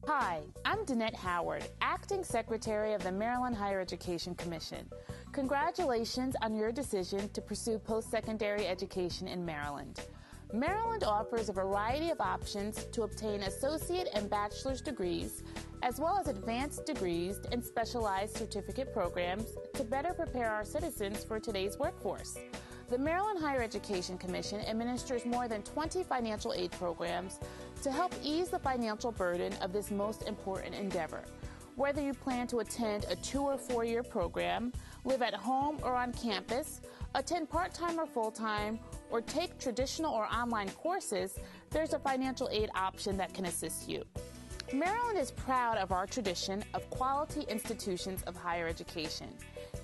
Hi, I'm Danette Howard, Acting Secretary of the Maryland Higher Education Commission. Congratulations on your decision to pursue post-secondary education in Maryland. Maryland offers a variety of options to obtain associate and bachelor's degrees, as well as advanced degrees and specialized certificate programs to better prepare our citizens for today's workforce. The Maryland Higher Education Commission administers more than 20 financial aid programs to help ease the financial burden of this most important endeavor. Whether you plan to attend a 2- or 4-year program, live at home or on campus, attend part-time or full-time, or take traditional or online courses, there's a financial aid option that can assist you. Maryland is proud of our tradition of quality institutions of higher education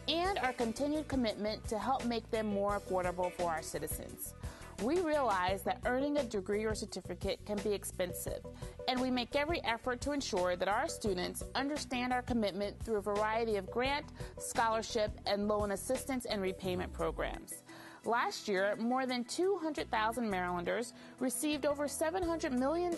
and our continued commitment to help make them more affordable for our citizens. We realize that earning a degree or certificate can be expensive, and we make every effort to ensure that our students understand our commitment through a variety of grant, scholarship, and loan assistance and repayment programs. Last year, more than 200,000 Marylanders received over $700 million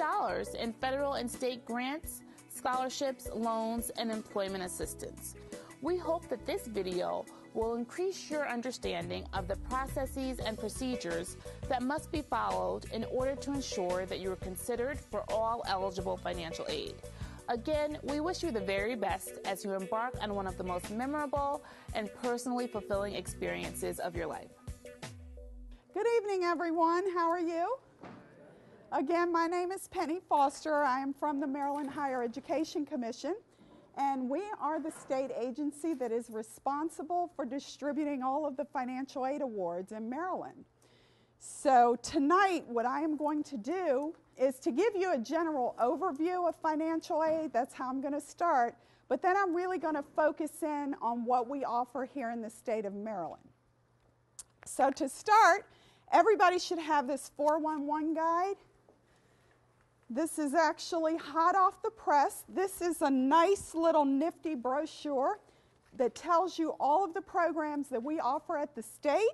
in federal and state grants, scholarships, loans, and employment assistance. We hope that this video will increase your understanding of the processes and procedures that must be followed in order to ensure that you are considered for all eligible financial aid. Again, we wish you the very best as you embark on one of the most memorable and personally fulfilling experiences of your life. Good evening, everyone. How are you? Again, my name is Penny Foster. I am from the Maryland Higher Education Commission, and we are the state agency that is responsible for distributing all of the financial aid awards in Maryland. So tonight, what I am going to do is to give you a general overview of financial aid. That's how I'm going to start. But then I'm really going to focus in on what we offer here in the state of Maryland. So to start, everybody should have this 411 guide. This is actually hot off the press. This is a nice little nifty brochure that tells you all of the programs that we offer at the state.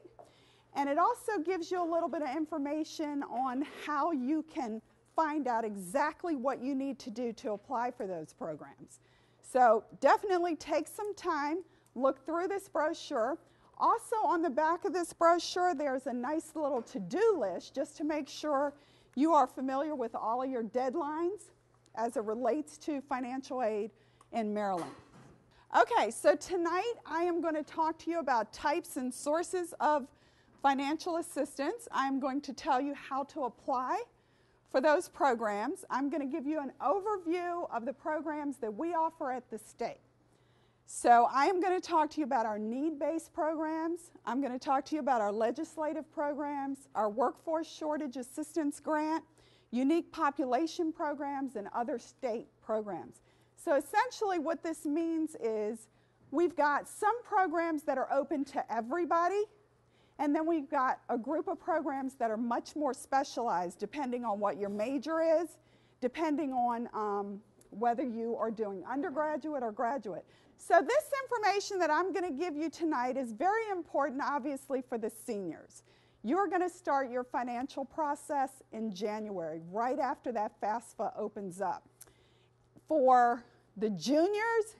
And it also gives you a little bit of information on how you can find out exactly what you need to do to apply for those programs. So definitely take some time, look through this brochure. Also on the back of this brochure, there's a nice little to-do list just to make sure you are familiar with all of your deadlines as it relates to financial aid in Maryland. Okay, so tonight I am going to talk to you about types and sources of financial assistance. I'm going to tell you how to apply for those programs. I'm going to give you an overview of the programs that we offer at the state. So I am going to talk to you about our need-based programs. I'm going to talk to you about our legislative programs, our workforce shortage assistance grant, unique population programs, and other state programs. So essentially what this means is we've got some programs that are open to everybody, and then we've got a group of programs that are much more specialized depending on what your major is, depending on whether you are doing undergraduate or graduate. So this information that I'm going to give you tonight is very important, obviously, for the seniors. You're going to start your financial process in January, right after that FAFSA opens up. For the juniors,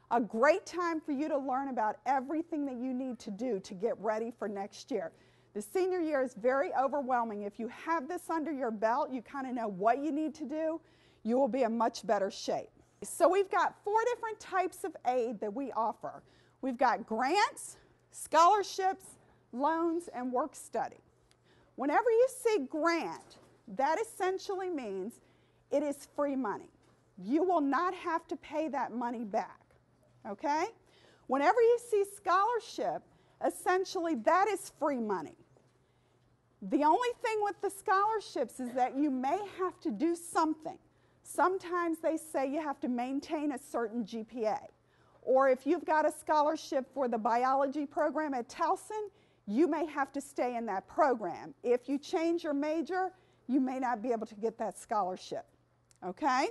a great time for you to learn about everything that you need to do to get ready for next year. The senior year is very overwhelming. If you have this under your belt, you kind of know what you need to do, you will be in much better shape. So we've got 4 different types of aid that we offer. We've got grants, scholarships, loans, and work study. Whenever you see grant, that essentially means it is free money. You will not have to pay that money back, okay? Whenever you see scholarship, essentially that is free money. The only thing with the scholarships is that you may have to do something. Sometimes they say you have to maintain a certain GPA. Or if you've got a scholarship for the biology program at Towson, you may have to stay in that program. If you change your major, you may not be able to get that scholarship. Okay?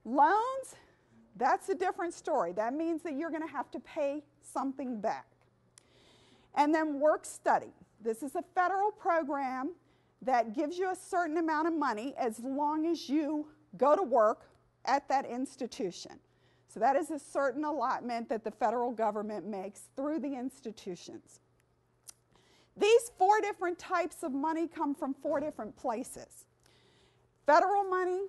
Loans, that's a different story. That means that you're going to have to pay something back. And then work study. This is a federal program that gives you a certain amount of money as long as you go to work at that institution. So that is a certain allotment that the federal government makes through the institutions. These 4 different types of money come from 4 different places. Federal money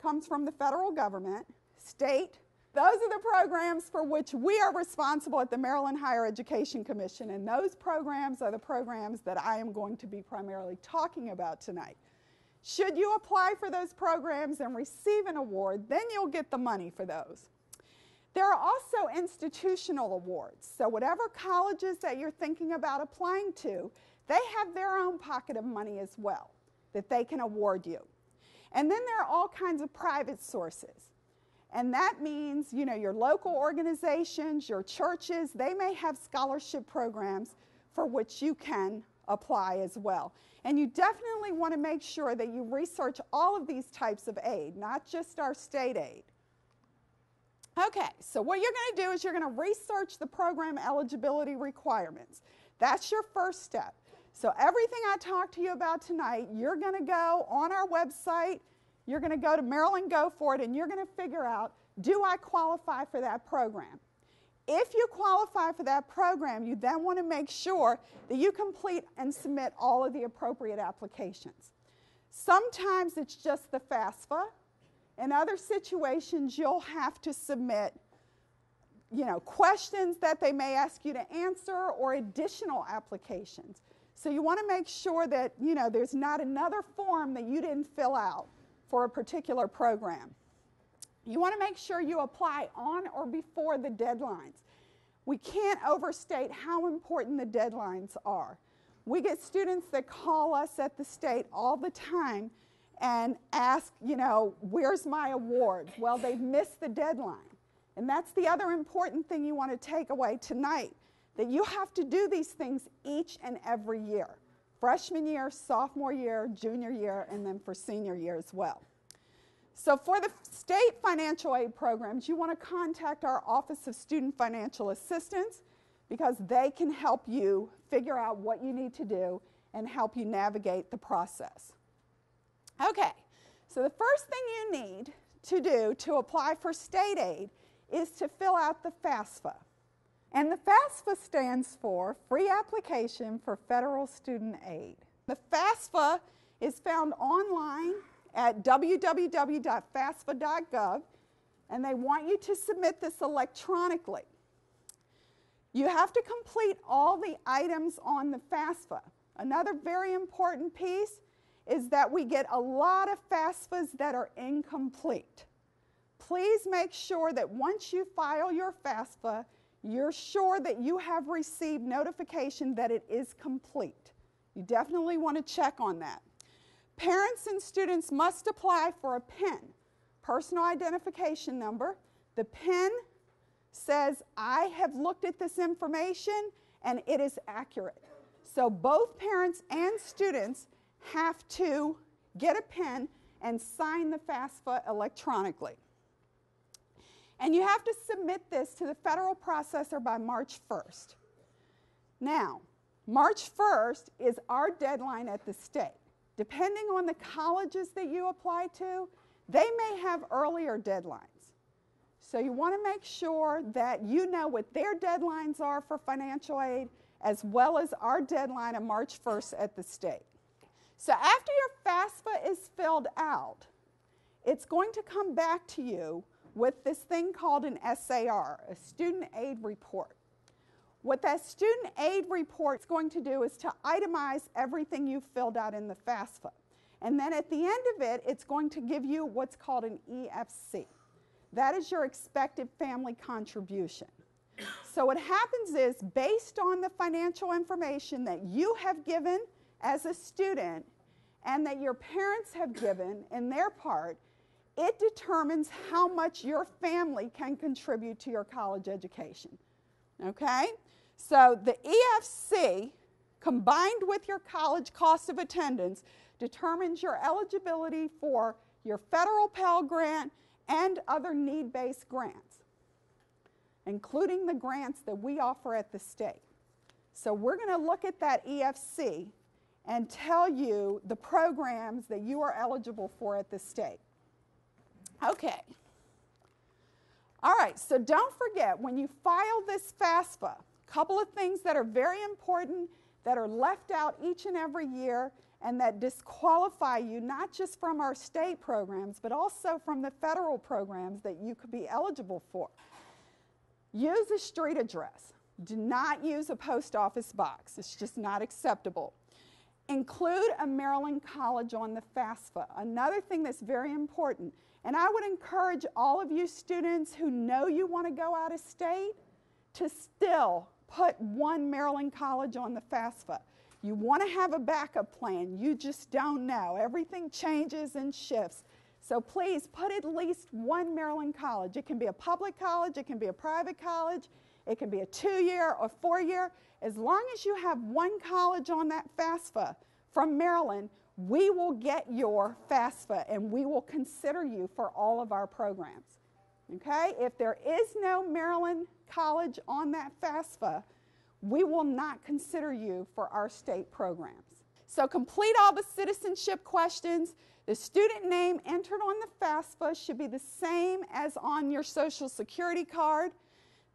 comes from the federal government. State, those are the programs for which we are responsible at the Maryland Higher Education Commission, and those programs are the programs that I am going to be primarily talking about tonight. Should you apply for those programs and receive an award, then you'll get the money for those. There are also institutional awards. So whatever colleges that you're thinking about applying to, they have their own pocket of money as well that they can award you. And then there are all kinds of private sources. And that means, you know, your local organizations, your churches, they may have scholarship programs for which you can apply as well. And you definitely want to make sure that you research all of these types of aid, not just our state aid. Okay, so what you're going to do is you're going to research the program eligibility requirements. That's your first step. So everything I talked to you about tonight, you're going to go on our website, you're going to go to Maryland Go For It, and you're going to figure out, do I qualify for that program? If you qualify for that program, you then want to make sure that you complete and submit all of the appropriate applications. Sometimes it's just the FAFSA. In other situations, you'll have to submit, you know, questions that they may ask you to answer or additional applications. So you want to make sure that, you know, there's not another form that you didn't fill out for a particular program. You want to make sure you apply on or before the deadlines. We can't overstate how important the deadlines are. We get students that call us at the state all the time and ask, you know, where's my award? Well, they've missed the deadline. And that's the other important thing you want to take away tonight, that you have to do these things each and every year. Freshman year, sophomore year, junior year, and then for senior year as well. So for the state financial aid programs, you want to contact our Office of Student Financial Assistance because they can help you figure out what you need to do and help you navigate the process. Okay, so the first thing you need to do to apply for state aid is to fill out the FAFSA. And the FAFSA stands for Free Application for Federal Student Aid. The FAFSA is found online at www.fafsa.gov, and they want you to submit this electronically. You have to complete all the items on the FAFSA. Another very important piece is that we get a lot of FAFSAs that are incomplete. Please make sure that once you file your FAFSA, you're sure that you have received notification that it is complete. You definitely want to check on that. Parents and students must apply for a PIN, personal identification number. The PIN says, I have looked at this information and it is accurate. So both parents and students have to get a PIN and sign the FAFSA electronically. And you have to submit this to the federal processor by March 1st. Now, March 1st is our deadline at the state. Depending on the colleges that you apply to, they may have earlier deadlines. So you want to make sure that you know what their deadlines are for financial aid, as well as our deadline of March 1st at the state. So after your FAFSA is filled out, it's going to come back to you with this thing called an SAR, a student aid report. What that student aid report is going to do is to itemize everything you've filled out in the FAFSA. And then at the end of it, it's going to give you what's called an EFC. That is your expected family contribution. So what happens is, based on the financial information that you have given as a student and that your parents have given in their part, it determines how much your family can contribute to your college education. Okay? So the EFC, combined with your college cost of attendance, determines your eligibility for your federal Pell Grant and other need-based grants, including the grants that we offer at the state. So we're going to look at that EFC and tell you the programs that you are eligible for at the state. Okay, All right, so don't forget, when you file this FAFSA, a couple of things that are very important that are left out each and every year and that disqualify you not just from our state programs, but also from the federal programs that you could be eligible for. Use a street address. Do not use a post office box. It's just not acceptable. Include a Maryland college on the FAFSA. Another thing that's very important, and I would encourage all of you students who know you want to go out of state to still put one Maryland college on the FAFSA. You want to have a backup plan. You just don't know. Everything changes and shifts. So please put at least one Maryland college. It can be a public college, it can be a private college, it can be a 2-year or 4-year. As long as you have one college on that FAFSA from Maryland, we will get your FAFSA and we will consider you for all of our programs. Okay? If there is no Maryland college on that FAFSA, we will not consider you for our state programs. So complete all the citizenship questions. The student name entered on the FAFSA should be the same as on your Social Security card.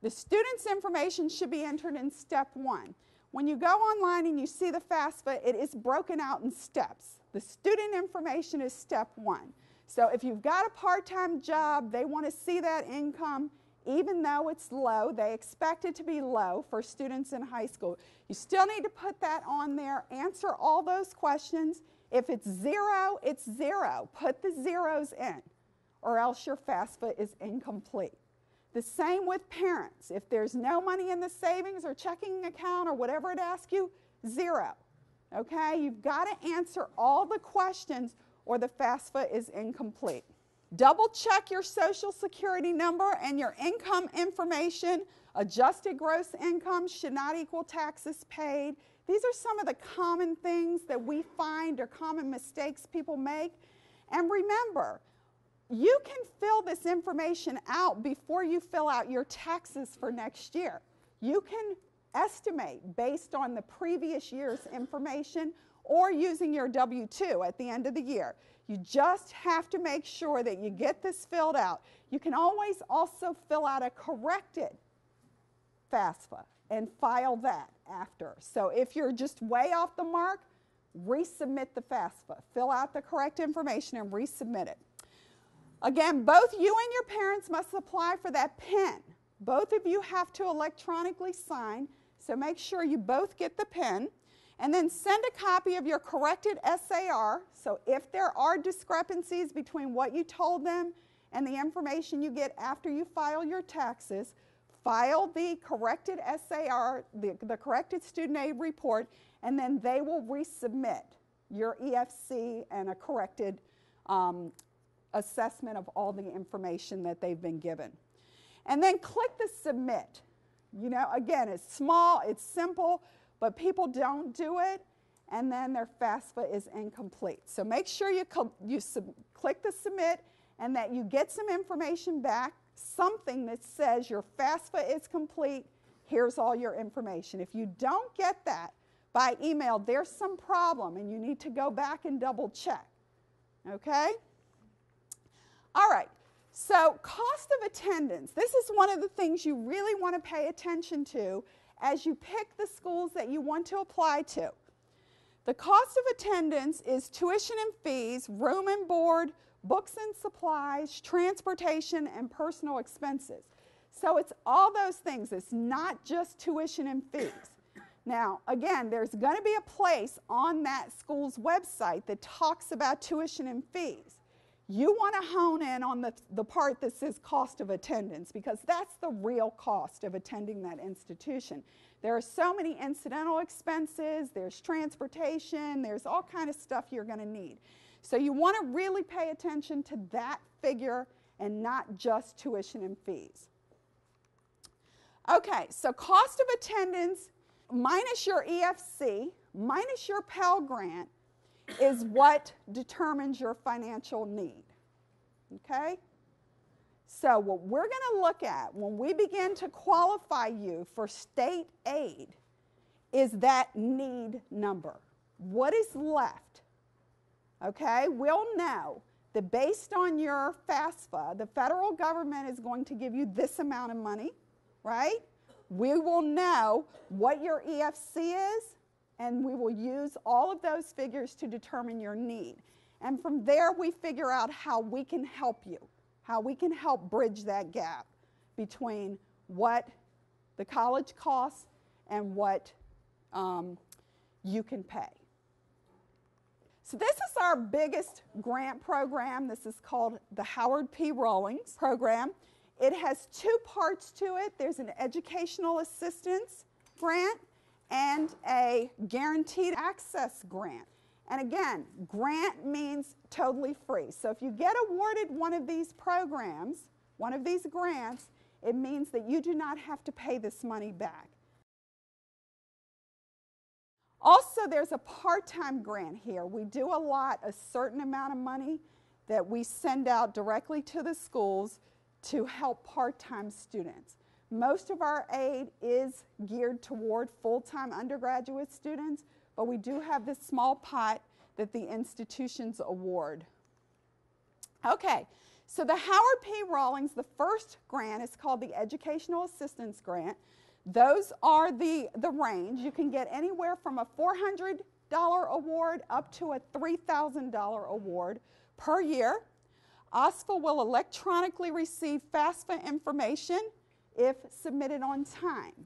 The student's information should be entered in step 1. When you go online and you see the FAFSA, it is broken out in steps. The student information is step 1. So if you've got a part-time job, they want to see that income. Even though it's low, they expect it to be low for students in high school. You still need to put that on there, answer all those questions. If it's 0, it's 0. Put the zeros in, or else your FAFSA is incomplete. The same with parents. If there's no money in the savings or checking account or whatever it asks you, 0. Okay? You've got to answer all the questions or the FAFSA is incomplete. Double check your Social Security number and your income information. Adjusted gross income should not equal taxes paid. These are some of the common things that we find are common mistakes people make. And remember, you can fill this information out before you fill out your taxes for next year. You can estimate based on the previous year's information or using your W-2 at the end of the year. You just have to make sure that you get this filled out. You can always also fill out a corrected FAFSA and file that after. So if you're just way off the mark, resubmit the FAFSA. Fill out the correct information and resubmit it. Again, both you and your parents must apply for that PIN. Both of you have to electronically sign, so make sure you both get the PIN. And then send a copy of your corrected SAR. So if there are discrepancies between what you told them and the information you get after you file your taxes, file the corrected SAR, the corrected student aid report, and then they will resubmit your EFC and a corrected assessment of all the information that they've been given. And then click the submit. You know, again, it's small, it's simple, but people don't do it, and then their FAFSA is incomplete. So make sure you click the submit and that you get some information back, something that says your FAFSA is complete, here's all your information. If you don't get that by email, there's some problem and you need to go back and double check, okay? All right, so cost of attendance. This is one of the things you really want to pay attention to as you pick the schools that you want to apply to. The cost of attendance is tuition and fees, room and board, books and supplies, transportation, and personal expenses. So it's all those things. It's not just tuition and fees. Now, again, there's going to be a place on that school's website that talks about tuition and fees. You want to hone in on the part that says cost of attendance, because that's the real cost of attending that institution. There are so many incidental expenses, there's transportation, there's all kind of stuff you're going to need. So you want to really pay attention to that figure and not just tuition and fees. Okay, so cost of attendance minus your EFC, minus your Pell Grant, is what determines your financial need, okay? So what we're going to look at when we begin to qualify you for state aid is that need number. What is left, okay? We'll know that based on your FAFSA, the federal government is going to give you this amount of money, right? We will know what your EFC is, and we will use all of those figures to determine your need. And from there, we figure out how we can help you, how we can help bridge that gap between what the college costs and what you can pay. So this is our biggest grant program. This is called the Howard P. Rowlings program. It has two parts to it. There's an educational assistance grant and a guaranteed access grant. And again, grant means totally free. So if you get awarded one of these programs, one of these grants, it means that you do not have to pay this money back. Also, there's a part-time grant here. We do allot a certain amount of money that we send out directly to the schools to help part-time students. Most of our aid is geared toward full-time undergraduate students, but we do have this small pot that the institutions award. Okay, so the Howard P. Rowlings, the first grant is called the Educational Assistance Grant. Those are the range. You can get anywhere from a $400 award up to a $3,000 award per year. OSFA will electronically receive FAFSA information if submitted on time.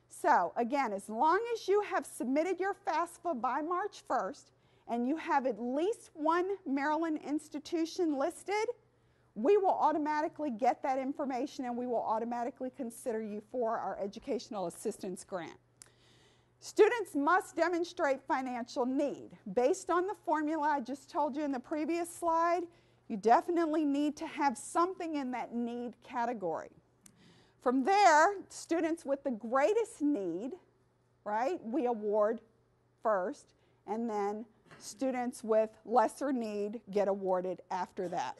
So again, as long as you have submitted your FAFSA by March 1st and you have at least one Maryland institution listed, we will automatically get that information and we will automatically consider you for our educational assistance grant. Students must demonstrate financial need. Based on the formula I just told you in the previous slide, you definitely need to have something in that need category. From there, students with the greatest need, right, we award first, and then students with lesser need get awarded after that.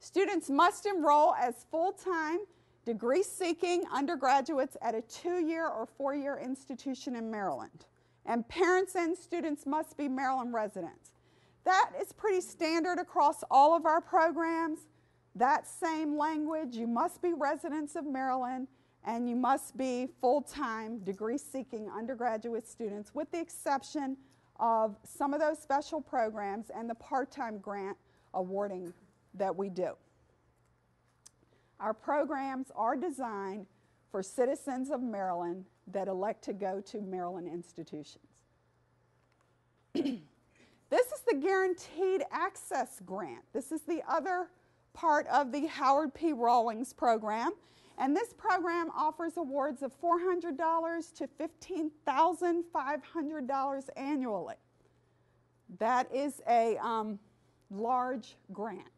Students must enroll as full-time, degree-seeking undergraduates at a 2-year or 4-year institution in Maryland. And parents and students must be Maryland residents. That is pretty standard across all of our programs. That same language, you must be residents of Maryland, and you must be full-time, degree-seeking undergraduate students, with the exception of some of those special programs and the part-time grant awarding that we do. Our programs are designed for citizens of Maryland that elect to go to Maryland institutions. This is the Guaranteed Access Grant. This is the other part of the Howard P. Rowlings program. And this program offers awards of $400 to $15,500 annually. That is a large grant.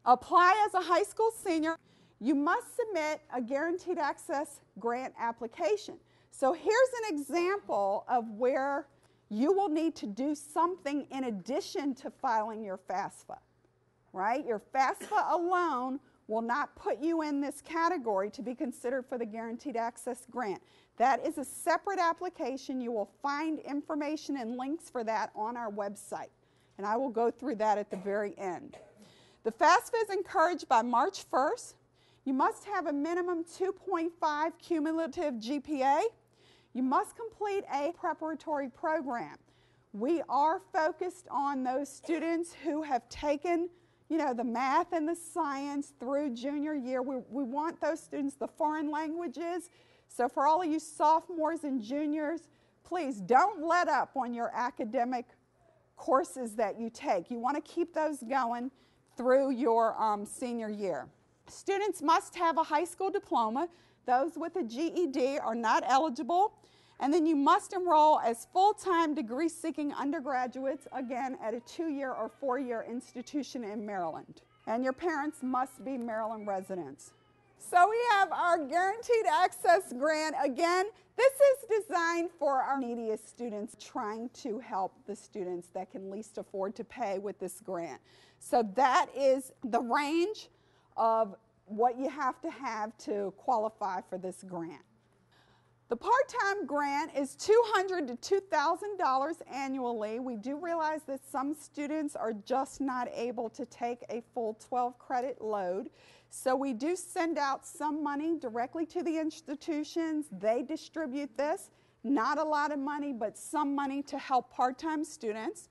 Apply as a high school senior. You must submit a Guaranteed Access Grant application. So here's an example of where you will need to do something in addition to filing your FAFSA, right? Your FAFSA alone will not put you in this category to be considered for the Guaranteed Access Grant. That is a separate application. You will find information and links for that on our website, and I will go through that at the very end. The FAFSA is encouraged by March 1st. You must have a minimum 2.5 cumulative GPA. You must complete a preparatory program. We are focused on those students who have taken, the math and the science through junior year. We want those students, the foreign languages. So for all of you sophomores and juniors, please don't let up on your academic courses that you take. You want to keep those going through your senior year. Students must have a high school diploma. Those with a GED are not eligible. And then you must enroll as full-time degree-seeking undergraduates, again, at a 2-year or 4-year institution in Maryland. And your parents must be Maryland residents. So we have our Guaranteed Access Grant. Again, this is designed for our neediest students, trying to help the students that can least afford to pay with this grant. So that is the range of what you have to qualify for this grant. The part-time grant is $200 to $2,000 annually. We do realize that some students are just not able to take a full 12-credit load. So we do send out some money directly to the institutions. They distribute this. Not a lot of money, but some money to help part-time students.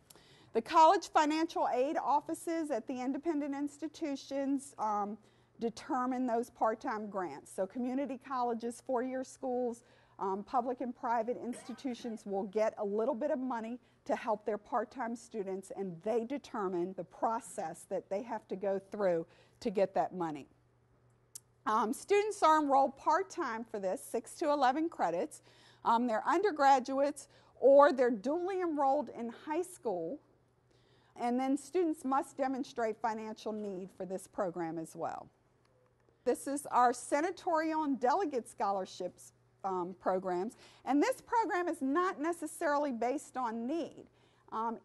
The college financial aid offices at the independent institutions determine those part-time grants. So community colleges, four-year schools, public and private institutions will get a little bit of money to help their part-time students, and they determine the process that they have to go through to get that money. Students are enrolled part-time for this, 6 to 11 credits. They're undergraduates or they're dually enrolled in high school, and then students must demonstrate financial need for this program as well. This is our senatorial and delegate scholarships programs, and this program is not necessarily based on need.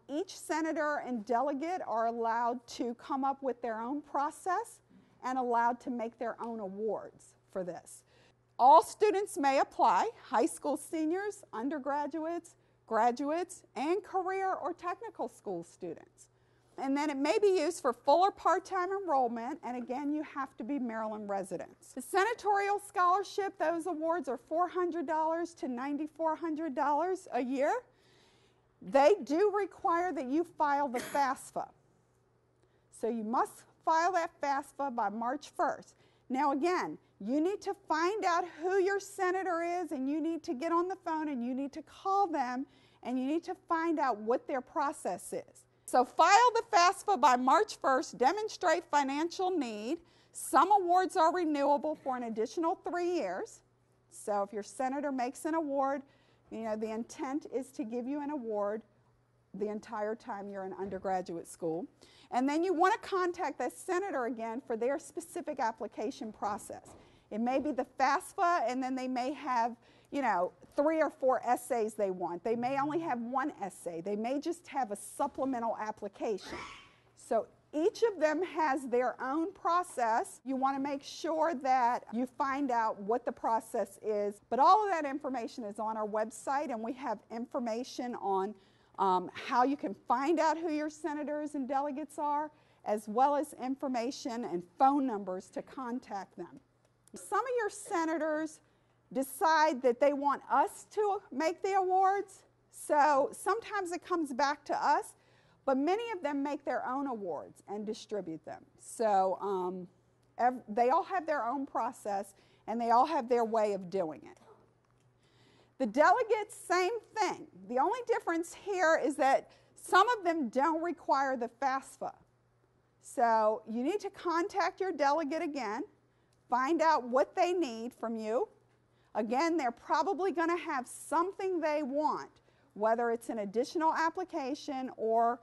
Each senator and delegate are allowed to come up with their own process and allowed to make their own awards for this. All students may apply, high school seniors, undergraduates, graduates, and career or technical school students. And then it may be used for full or part-time enrollment, and again, you have to be Maryland residents. The senatorial scholarship, those awards are $400 to $9,400 a year. They do require that you file the FAFSA. So you must file that FAFSA by March 1st. Now again, you need to find out who your senator is, and you need to get on the phone and you need to call them and you need to find out what their process is. So file the FAFSA by March 1st, demonstrate financial need. Some awards are renewable for an additional 3 years. So if your senator makes an award, the intent is to give you an award the entire time you're in undergraduate school. And then you want to contact that senator again for their specific application process. It may be the FAFSA, and then they may have 3 or 4 essays they want. They may only have 1 essay. They may just have a supplemental application. So each of them has their own process. You want to make sure that you find out what the process is. But all of that information is on our website, and we have information on how you can find out who your senators and delegates are, as well as information and phone numbers to contact them. Some of your senators decide that they want us to make the awards, so sometimes it comes back to us, but many of them make their own awards and distribute them. So they all have their own process, and they all have their way of doing it. The delegates, same thing. The only difference here is that some of them don't require the FAFSA. So you need to contact your delegate again, find out what they need from you. Again, they're probably going to have something they want, whether it's an additional application or,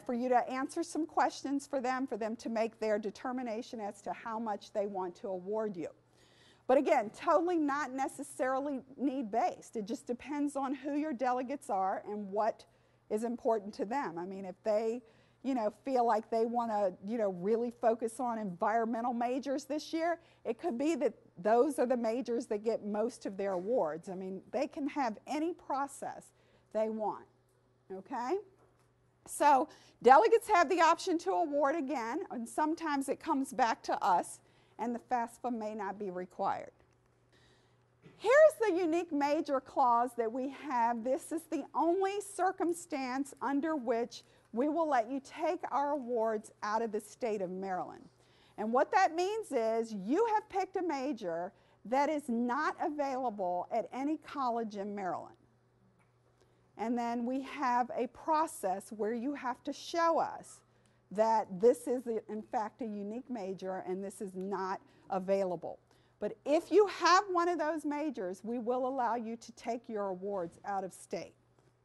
for you to answer some questions for them to make their determination as to how much they want to award you. But again, totally not necessarily need-based. It just depends on who your delegates are and what is important to them. I mean, if they, feel like they want to, really focus on environmental majors this year, it could be that those are the majors that get most of their awards. I mean, they can have any process they want, okay? So delegates have the option to award again, and sometimes it comes back to us, and the FAFSA may not be required. Here's the unique major clause that we have. This is the only circumstance under which we will let you take our awards out of the state of Maryland. And what that means is you have picked a major that is not available at any college in Maryland. And then we have a process where you have to show us that this is, in fact, a unique major and this is not available. But if you have one of those majors, we will allow you to take your awards out of state.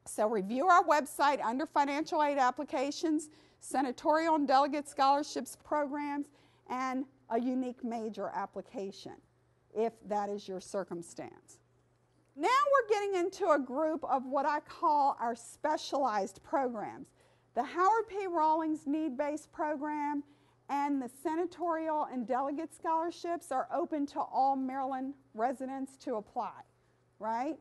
So review our website under financial aid applications, senatorial and delegate scholarships programs, and a unique major application, if that is your circumstance. Now we're getting into a group of what I call our specialized programs. The Howard P. Rowlings need-based program and the senatorial and delegate scholarships are open to all Maryland residents to apply. right?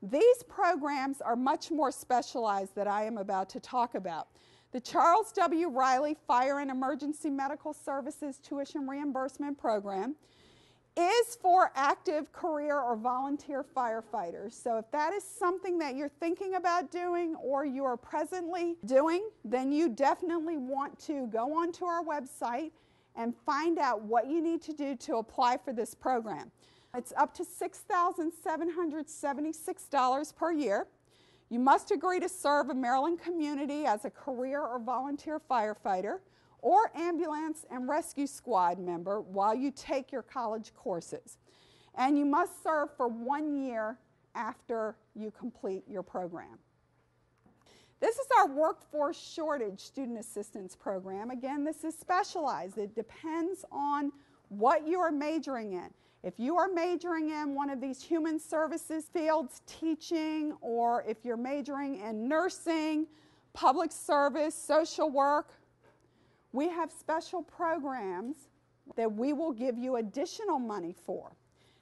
These programs are much more specialized that I am about to talk about. The Charles W. Riley Fire and Emergency Medical Services Tuition Reimbursement Program is for active career or volunteer firefighters. So if that is something that you're thinking about doing or you are presently doing, then you definitely want to go onto our website and find out what you need to do to apply for this program. It's up to $6,776 per year. You must agree to serve a Maryland community as a career or volunteer firefighter or ambulance and rescue squad member while you take your college courses. And you must serve for 1 year after you complete your program. This is our workforce shortage student assistance program. Again, this is specialized. It depends on what you are majoring in. If you are majoring in one of these human services fields, teaching, or if you're majoring in nursing, public service, social work, we have special programs that we will give you additional money for.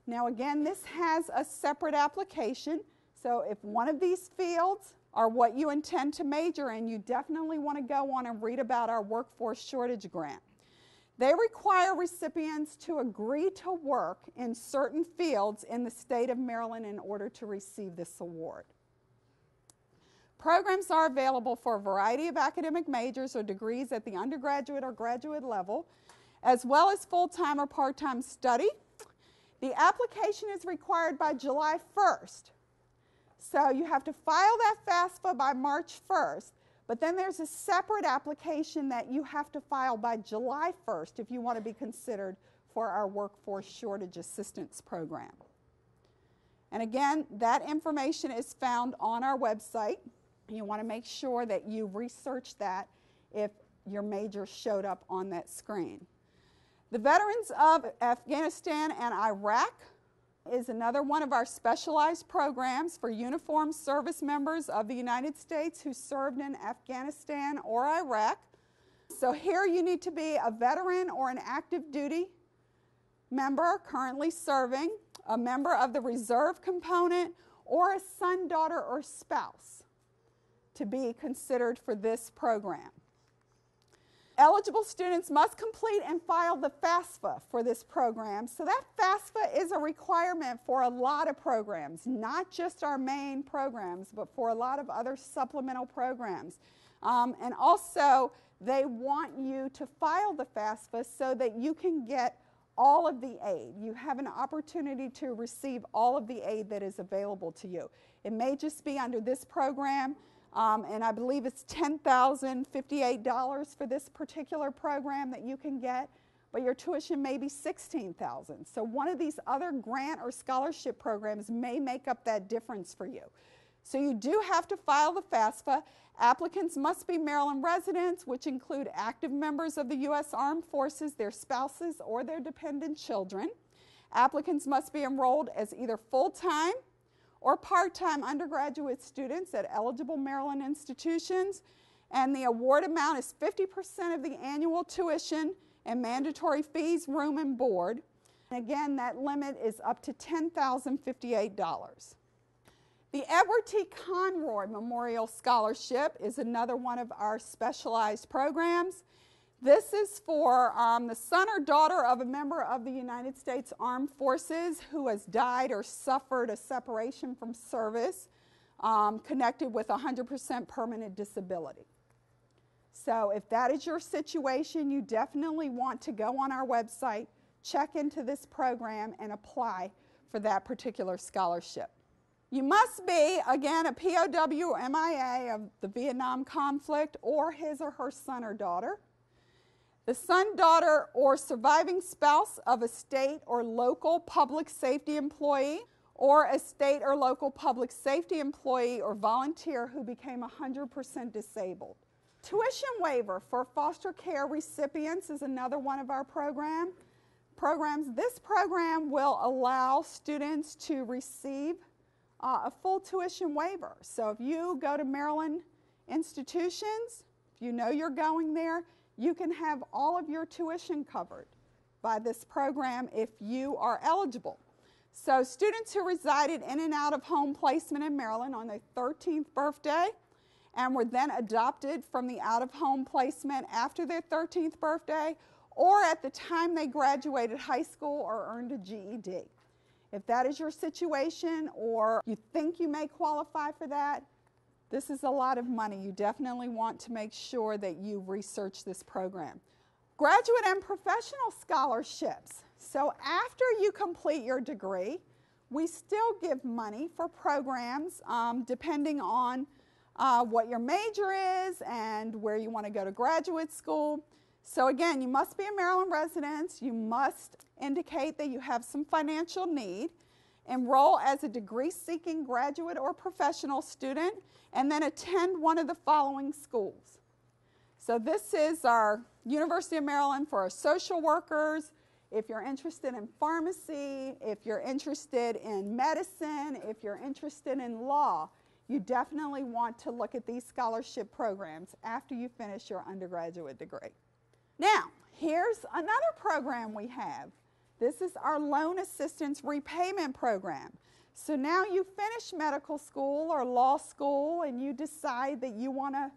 Now again, this has a separate application, so if one of these fields are what you intend to major in, you definitely want to go on and read about our workforce shortage grant. They require recipients to agree to work in certain fields in the state of Maryland in order to receive this award. Programs are available for a variety of academic majors or degrees at the undergraduate or graduate level, as well as full-time or part-time study. The application is required by July 1st. So you have to file that FAFSA by March 1st, but then there's a separate application that you have to file by July 1st if you want to be considered for our workforce shortage assistance program. And again, that information is found on our website. You want to make sure that you research that if your major showed up on that screen. The Veterans of Afghanistan and Iraq is another one of our specialized programs for uniformed service members of the United States who served in Afghanistan or Iraq. So here you need to be a veteran or an active duty member currently serving, a member of the reserve component, or a son, daughter, or spouse to be considered for this program. Eligible students must complete and file the FAFSA for this program. So that FAFSA is a requirement for a lot of programs, not just our main programs, but for a lot of other supplemental programs. And also, they want you to file the FAFSA so that you can get all of the aid. You have an opportunity to receive all of the aid that is available to you. It may just be under this program, and I believe it's $10,058 for this particular program that you can get, but your tuition may be $16,000. So one of these other grant or scholarship programs may make up that difference for you. So you do have to file the FAFSA. Applicants must be Maryland residents, which include active members of the U.S. Armed Forces, their spouses, or their dependent children. Applicants must be enrolled as either full-time or part-time undergraduate students at eligible Maryland institutions, and the award amount is 50% of the annual tuition and mandatory fees, room and board. And again, that limit is up to $10,058. The Edward T. Conroy Memorial Scholarship is another one of our specialized programs. This is for the son or daughter of a member of the United States Armed Forces who has died or suffered a separation from service connected with 100% permanent disability. So if that is your situation, you definitely want to go on our website, check into this program, and apply for that particular scholarship. You must be, again, a POW or MIA of the Vietnam conflict or his or her son or daughter. The son, daughter, or surviving spouse of a state or local public safety employee or a state or local public safety employee or volunteer who became 100% disabled. Tuition waiver for foster care recipients is another one of our programs. This program will allow students to receive a full tuition waiver. So if you go to Maryland institutions, if you know you're going there, you can have all of your tuition covered by this program if you are eligible. So students who resided in and out of home placement in Maryland on their 13th birthday and were then adopted from the out-of-home placement after their 13th birthday or at the time they graduated high school or earned a GED. If that is your situation or you think you may qualify for that, this is a lot of money. You definitely want to make sure that you research this program. Graduate and professional scholarships. So after you complete your degree, we still give money for programs depending on what your major is and where you want to go to graduate school. So again, you must be a Maryland resident. You must indicate that you have some financial need. Enroll as a degree-seeking graduate or professional student, and then attend one of the following schools. So this is our University of Maryland for our social workers. If you're interested in pharmacy, if you're interested in medicine, if you're interested in law, you definitely want to look at these scholarship programs after you finish your undergraduate degree. Now, here's another program we have. This is our Loan Assistance Repayment Program. So now you finish medical school or law school and you decide that you want to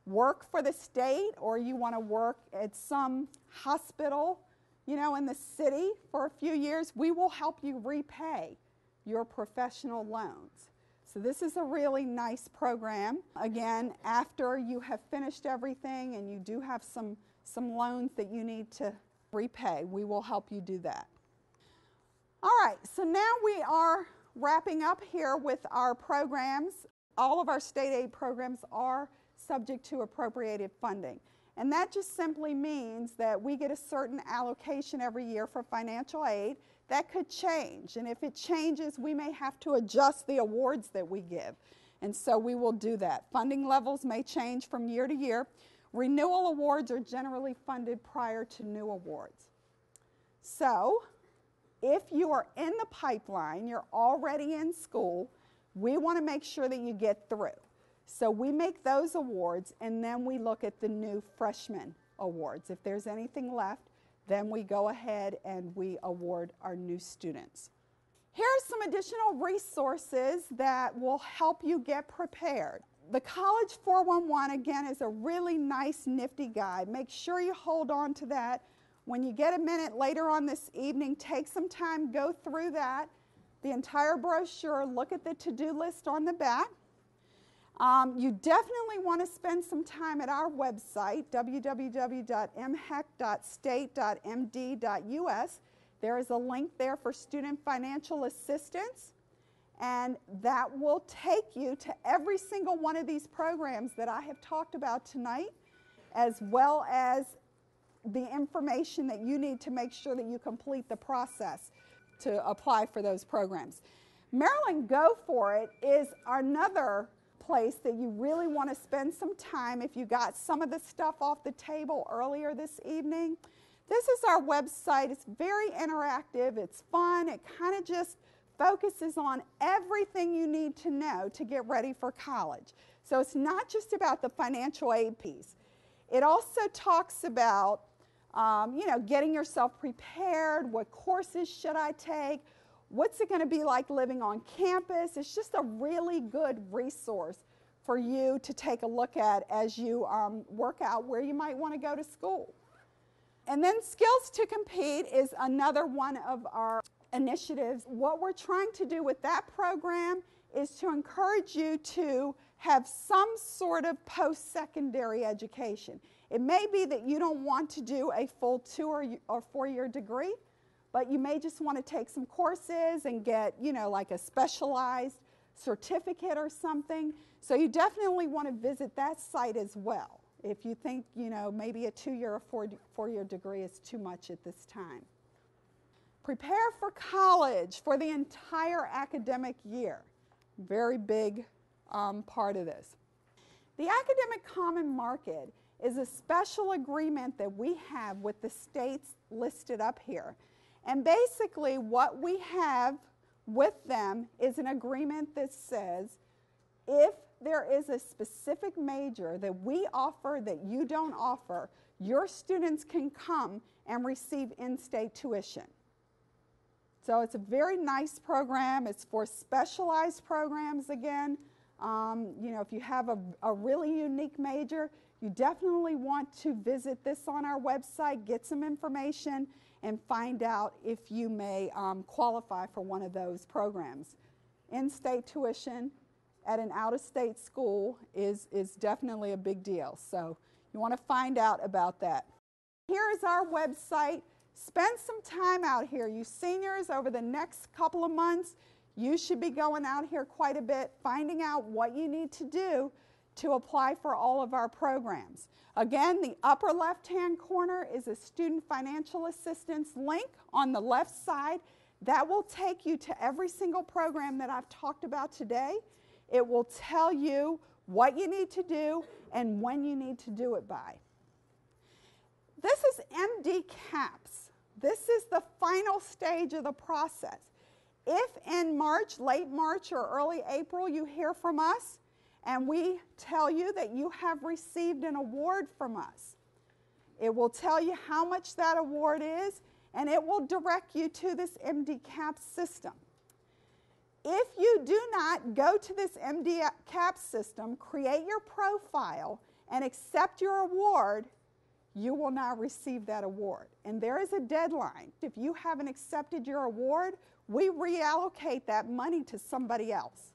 work for the state or you want to work at some hospital, you know, in the city for a few years. We will help you repay your professional loans. So this is a really nice program. Again, after you have finished everything and you do have some loans that you need to repay, we will help you do that. All right, so now we are wrapping up here with our programs. All of our state aid programs are subject to appropriated funding. And that just simply means that we get a certain allocation every year for financial aid. That could change, and if it changes, we may have to adjust the awards that we give. And so we will do that. Funding levels may change from year to year. Renewal awards are generally funded prior to new awards. So if you are in the pipeline, you're already in school, we want to make sure that you get through. So we make those awards, and then we look at the new freshman awards. If there's anything left, then we go ahead and we award our new students. Here are some additional resources that will help you get prepared. The College 411, again, is a really nice, nifty guide. Make sure you hold on to that. When you get a minute later on this evening, take some time, go through that, the entire brochure, look at the to-do list on the back. You definitely want to spend some time at our website, www.mhec.state.md.us. There is a link there for student financial assistance, and that will take you to every single one of these programs that I have talked about tonight, as well as the information that you need to make sure that you complete the process to apply for those programs. Maryland Go For It is another place that you really want to spend some time. If you got some of the stuff off the table earlier this evening, this is our website. It's very interactive. It's fun. It kind of just focuses on everything you need to know to get ready for college. So it's not just about the financial aid piece. It also talks about getting yourself prepared. What courses should I take? What's it going to be like living on campus? It's just a really good resource for you to take a look at as you work out where you might want to go to school. And then Skills to Compete is another one of our initiatives. What we're trying to do with that program is to encourage you to have some sort of post-secondary education. It may be that you don't want to do a full 2 or 4-year degree, but you may just want to take some courses and get, like a specialized certificate or something. So you definitely want to visit that site as well if you think, maybe a 2-year or 4-year degree is too much at this time. Prepare for college for the entire academic year. Very big part of this. The Academic Common Market is a special agreement that we have with the states listed up here. And basically what we have with them is an agreement that says if there is a specific major that we offer that you don't offer, your students can come and receive in-state tuition. So it's a very nice program. It's for specialized programs again. You know, if you have a really unique major, you definitely want to visit this on our website, get some information, and find out if you may qualify for one of those programs. In-state tuition at an out-of-state school is definitely a big deal. So you want to find out about that. Here is our website. Spend some time out here. You seniors, over the next couple of months, you should be going out here quite a bit, finding out what you need to do to apply for all of our programs. Again, the upper left-hand corner is a student financial assistance link on the left side. That will take you to every single program that I've talked about today. It will tell you what you need to do and when you need to do it by. This is MD CAPS. This is the final stage of the process. If in March, late March or early April, you hear from us and we tell you that you have received an award from us, it will tell you how much that award is, and it will direct you to this MD CAPS system. If you do not go to this MD CAPS system, create your profile, and accept your award, you will not receive that award. And there is a deadline. If you haven't accepted your award, we reallocate that money to somebody else.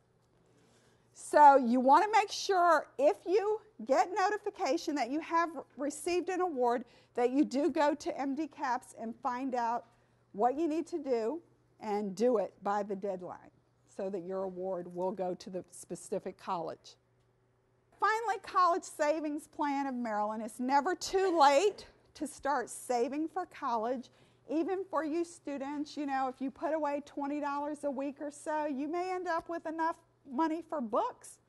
So you want to make sure if you get notification that you have received an award, that you do go to MD CAPS and find out what you need to do and do it by the deadline so that your award will go to the specific college. Finally, College Savings Plan of Maryland. It's never too late to start saving for college. Even for you students, you know, if you put away $20 a week or so, you may end up with enough money for books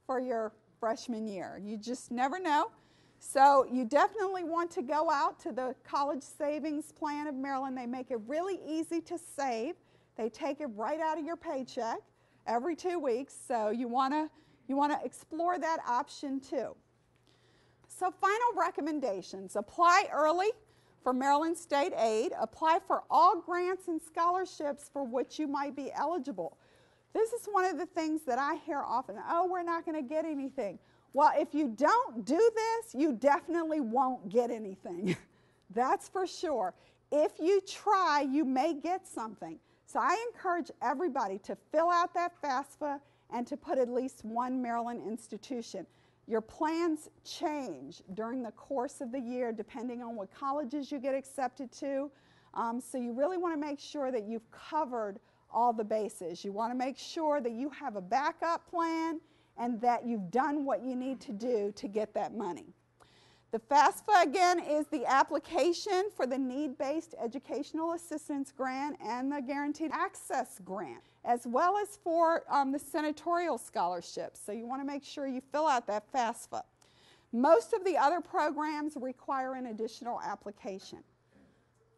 for your freshman year. You just never know. So you definitely want to go out to the College Savings Plan of Maryland. They make it really easy to save. They take it right out of your paycheck every 2 weeks. So you want to explore that option too. So final recommendations: apply early for Maryland State Aid. Apply for all grants and scholarships for which you might be eligible. This is one of the things that I hear often: oh, we're not going to get anything. Well, if you don't do this, you definitely won't get anything. That's for sure. If you try, you may get something. So I encourage everybody to fill out that FAFSA and to put at least one Maryland institution. Your plans change during the course of the year depending on what colleges you get accepted to. So you really want to make sure that you've covered all the bases. You want to make sure that you have a backup plan and that you've done what you need to do to get that money. The FAFSA, again, is the application for the Need-Based Educational Assistance Grant and the Guaranteed Access Grant, as well as for the senatorial scholarships. So you want to make sure you fill out that FAFSA. Most of the other programs require an additional application.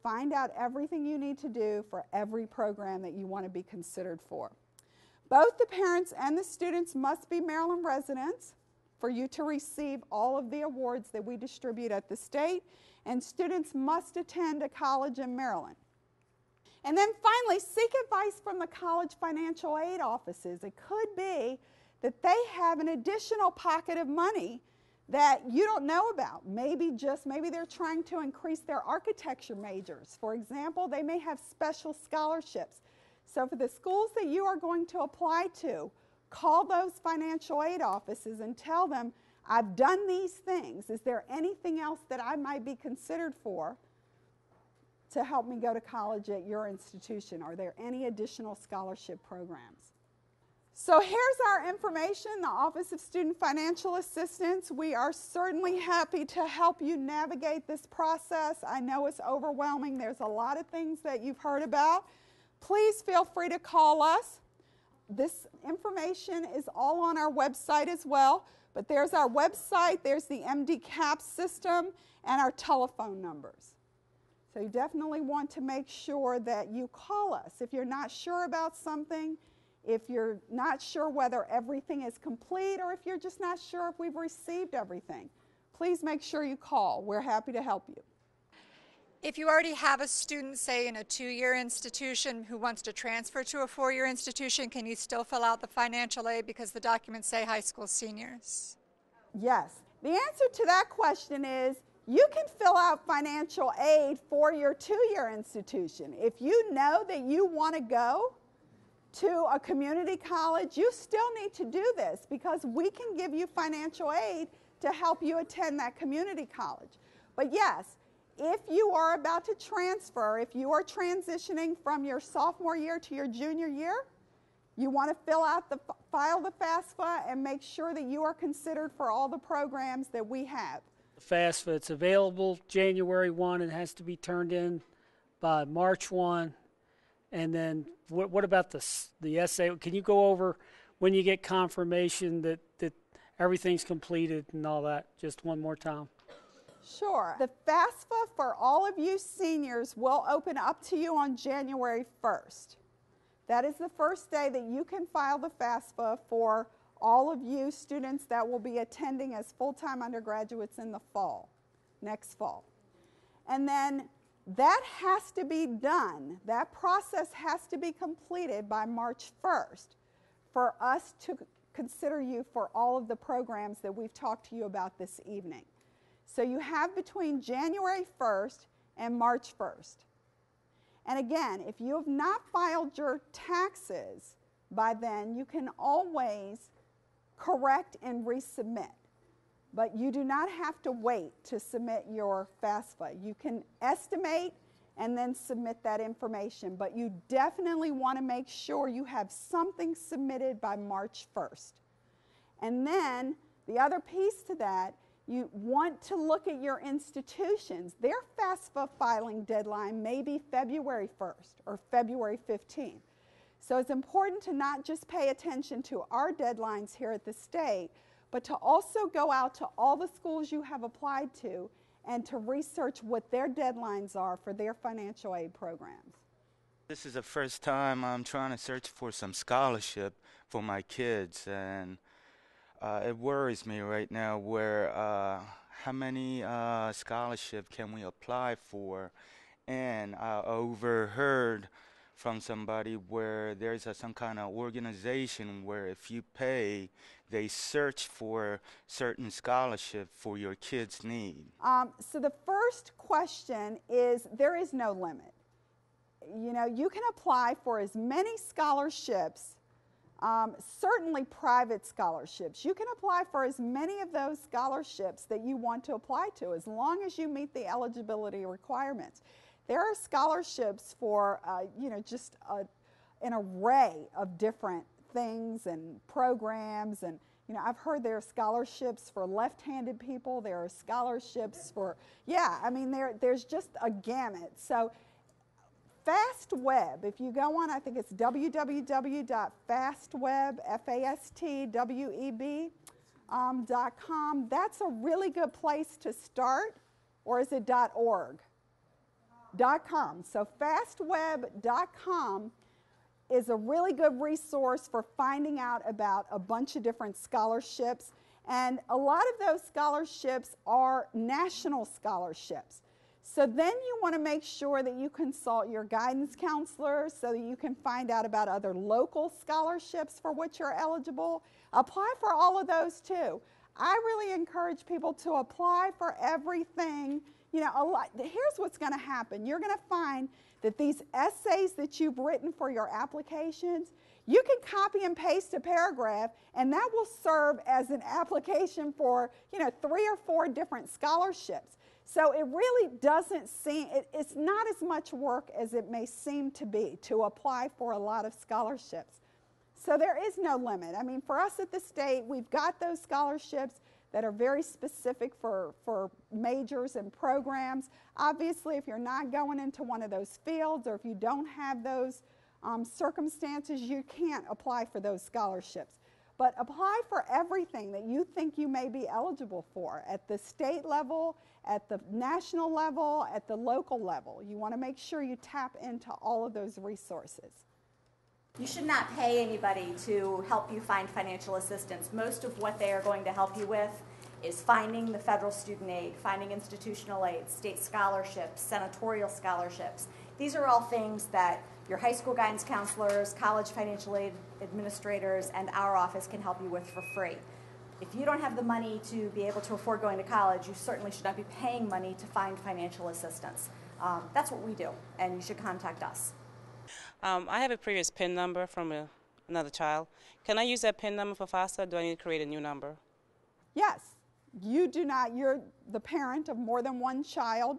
Find out everything you need to do for every program that you want to be considered for. Both the parents and the students must be Maryland residents for you to receive all of the awards that we distribute at the state, and students must attend a college in Maryland. And then finally, seek advice from the college financial aid offices. It could be that they have an additional pocket of money that you don't know about. Maybe they're trying to increase their architecture majors. For example, they may have special scholarships. So for the schools that you are going to apply to, call those financial aid offices and tell them, I've done these things. Is there anything else that I might be considered for to help me go to college at your institution? Are there any additional scholarship programs? So here's our information, the Office of Student Financial Assistance. We are certainly happy to help you navigate this process. I know it's overwhelming. There's a lot of things that you've heard about. Please feel free to call us. This information is all on our website as well, but there's our website, there's the MD CAPS system, and our telephone numbers. So you definitely want to make sure that you call us. If you're not sure about something, if you're not sure whether everything is complete, or if you're just not sure if we've received everything, please make sure you call. We're happy to help you. If you already have a student, say, in a 2-year institution who wants to transfer to a 4-year institution, can you still fill out the financial aid because the documents say high school seniors? Yes. The answer to that question is you can fill out financial aid for your 2-year institution. If you know that you want to go to a community college, you still need to do this because we can give you financial aid to help you attend that community college. But yes, if you are about to transfer, if you are transitioning from your sophomore year to your junior year, you want to file the FAFSA and make sure that you are considered for all the programs that we have. The FAFSA, it's available January 1 and has to be turned in by March 1. And then what about the essay? Can you go over when you get confirmation that everything's completed and all that just one more time? Sure. The FAFSA for all of you seniors will open up to you on January 1st. That is the first day that you can file the FAFSA for all of you students that will be attending as full-time undergraduates in the fall, next fall. And then that has to be done. That process has to be completed by March 1st for us to consider you for all of the programs that we've talked to you about this evening. So you have between January 1st and March 1st. And again, if you have not filed your taxes by then, you can always correct and resubmit. But you do not have to wait to submit your FAFSA. You can estimate and then submit that information, but you definitely want to make sure you have something submitted by March 1st. And then the other piece to that, you want to look at your institutions. Their FAFSA filing deadline may be February 1st or February 15th. So it's important to not just pay attention to our deadlines here at the state, but to also go out to all the schools you have applied to and to research what their deadlines are for their financial aid programs. This is the first time I'm trying to search for some scholarship for my kids, and it worries me right now where how many scholarship can we apply for. And I overheard from somebody where there's some kind of organization where if you pay, they search for certain scholarship for your kids' need. So the first question is there is no limit. You know, you can apply for as many scholarships, certainly private scholarships. You can apply for as many of those scholarships that you want to apply to as long as you meet the eligibility requirements. There are scholarships for, you know, just an array of different things and programs. And, you know, I've heard there are scholarships for left-handed people. There are scholarships for, yeah, I mean, there's just a gamut. So FastWeb, if you go on, I think it's www.fastweb.com. That's a really good place to start. Or is it .org? .com. So fastweb.com is a really good resource for finding out about a bunch of different scholarships. And a lot of those scholarships are national scholarships. So then you want to make sure that you consult your guidance counselor so that you can find out about other local scholarships for which you're eligible. Apply for all of those too. I really encourage people to apply for everything. You know, here's what's going to happen. You're going to find that these essays that you've written for your applications, you can copy and paste a paragraph, and that will serve as an application for, you know, 3 or 4 different scholarships. So it really doesn't seem, it's not as much work as it may seem to be to apply for a lot of scholarships. So there is no limit. I mean, for us at the state, we've got those scholarships that are very specific for majors and programs. Obviously, if you're not going into one of those fields or if you don't have those circumstances, you can't apply for those scholarships. But apply for everything that you think you may be eligible for at the state level, at the national level, at the local level. You want to make sure you tap into all of those resources. You should not pay anybody to help you find financial assistance. Most of what they are going to help you with is finding the federal student aid, finding institutional aid, state scholarships, senatorial scholarships. These are all things that your high school guidance counselors, college financial aid administrators, and our office can help you with for free. If you don't have the money to be able to afford going to college, you certainly should not be paying money to find financial assistance. That's what we do, and you should contact us. I have a previous PIN number from another child. Can I use that PIN number for FAFSA, or do I need to create a new number? Yes, you do not. You're the parent of more than one child.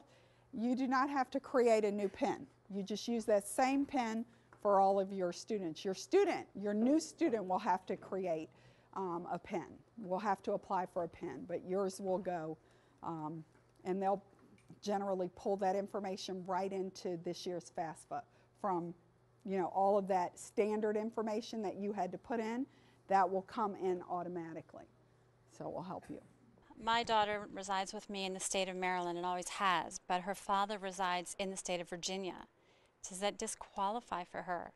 You do not have to create a new PIN. You just use that same PIN for all of your students. Your new student will have to create a PIN. Will have to apply for a PIN, but yours will go, and they'll generally pull that information right into this year's FAFSA from, all of that standard information that you had to put in, that will come in automatically. So it will help you. My daughter resides with me in the state of Maryland and always has, but her father resides in the state of Virginia. Does that disqualify for her?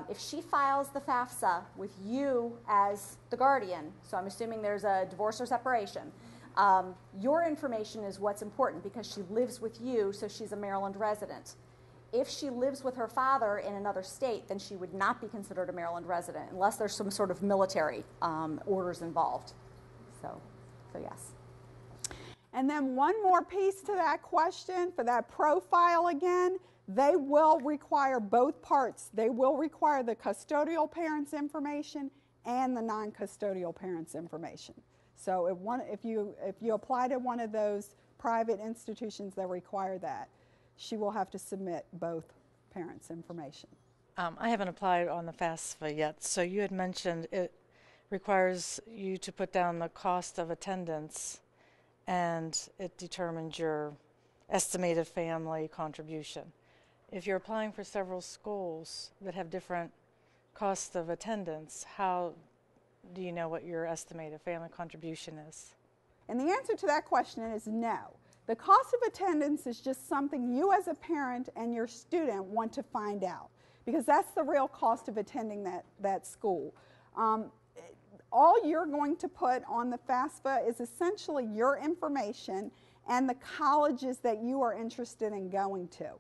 If she files the FAFSA with you as the guardian, so I'm assuming there's a divorce or separation, your information is what's important because she lives with you, so she's a Maryland resident. If she lives with her father in another state, then she would not be considered a Maryland resident unless there's some sort of military orders involved. So yes. And then one more piece to that question, for that profile again, they will require both parts. They will require the custodial parent's information and the non-custodial parent's information. So if you apply to one of those private institutions that require that, she will have to submit both parents' information. I haven't applied on the FAFSA yet, so you had mentioned it requires you to put down the cost of attendance, and it determines your estimated family contribution. If you're applying for several schools that have different costs of attendance, how do you know what your estimated family contribution is? And the answer to that question is no. The cost of attendance is just something you as a parent and your student want to find out, because that's the real cost of attending that school. All you're going to put on the FAFSA is essentially your information and the colleges that you are interested in going to.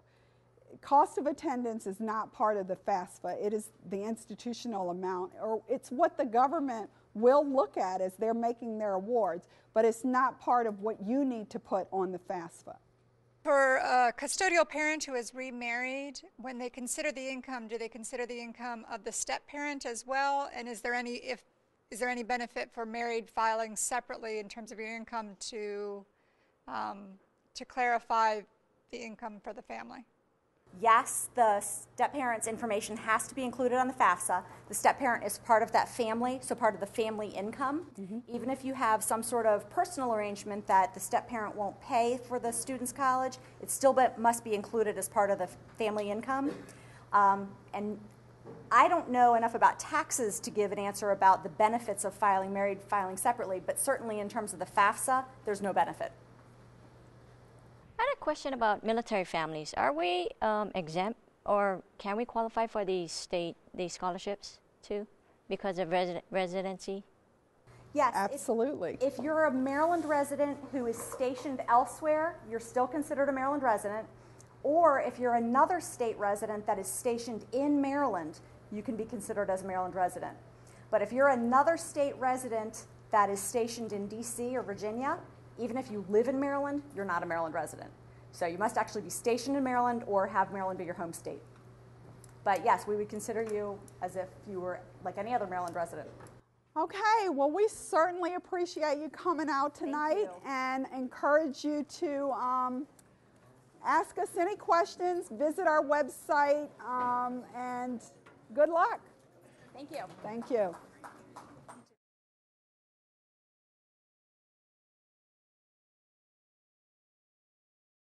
Cost of attendance is not part of the FAFSA. It is the institutional amount, or it's what the government will look at as they're making their awards, but it's not part of what you need to put on the FAFSA. For a custodial parent who is remarried, when they consider the income, do they consider the income of the step-parent as well? And is there any benefit for married filing separately in terms of your income to clarify the income for the family? Yes, the step-parent's information has to be included on the FAFSA. The step-parent is part of that family, so part of the family income. Mm-hmm. Even if you have some sort of personal arrangement that the step-parent won't pay for the student's college, it still must be included as part of the family income. And I don't know enough about taxes to give an answer about the benefits of married filing separately, but certainly in terms of the FAFSA, there's no benefit. I had a question about military families. Are we exempt, or can we qualify for these scholarships too because of residency? Yes. Absolutely. If you're a Maryland resident who is stationed elsewhere, you're still considered a Maryland resident. Or if you're another state resident that is stationed in Maryland, you can be considered as a Maryland resident. But if you're another state resident that is stationed in D.C. or Virginia, even if you live in Maryland, you're not a Maryland resident. So you must actually be stationed in Maryland or have Maryland be your home state. But yes, we would consider you as if you were like any other Maryland resident. Okay, well, we certainly appreciate you coming out tonight and encourage you to ask us any questions, visit our website, and good luck. Thank you. Thank you.